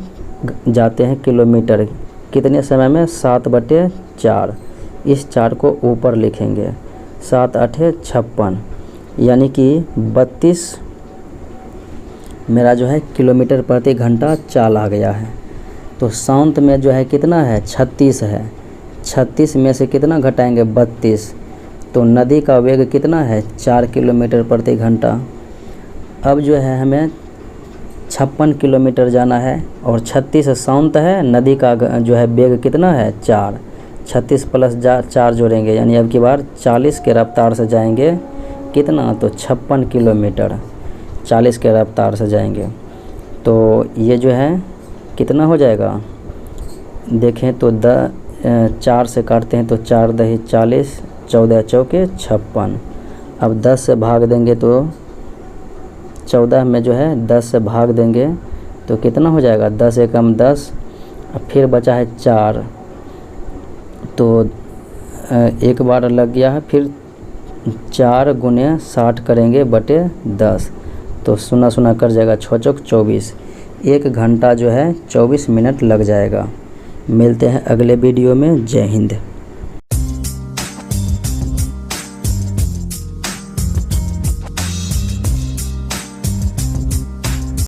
जाते हैं किलोमीटर, कितने समय में? 7/4। इस 4 को ऊपर लिखेंगे, 7 8 56, यानी कि 32 मेरा जो है किलोमीटर प्रति घंटा चाल आ गया है। तो शांत में जो है कितना है? 36 है। 36 में से कितना घटाएंगे? 32। तो नदी का वेग कितना है? 4 किलोमीटर प्रति घंटा। अब जो है हमें 56 किलोमीटर जाना है और 36 शांत है, नदी का जो है वेग कितना है? 4। 36 प्लस 4 जोड़ेंगे, यानी अब की बार 40 के रफ्तार से जाएंगे। कितना? तो 56 किलोमीटर 40 के रफ्तार से जाएंगे। तो ये जो है कितना हो जाएगा? देखें तो 4 से काटते हैं तो 4 दही 40, 14 चौके 56। अब 10 से भाग देंगे तो 14 में जो है 10 से भाग देंगे तो कितना हो जाएगा? 10 एकम 10, अब फिर बचा है 4, तो एक बार लग गया है, फिर 4 गुने 60 करेंगे बटे 10, तो 0 कर जाएगा, 6 चौक 24। 1 घंटा जो है 24 मिनट लग जाएगा। मिलते हैं अगले वीडियो में। जय हिंद।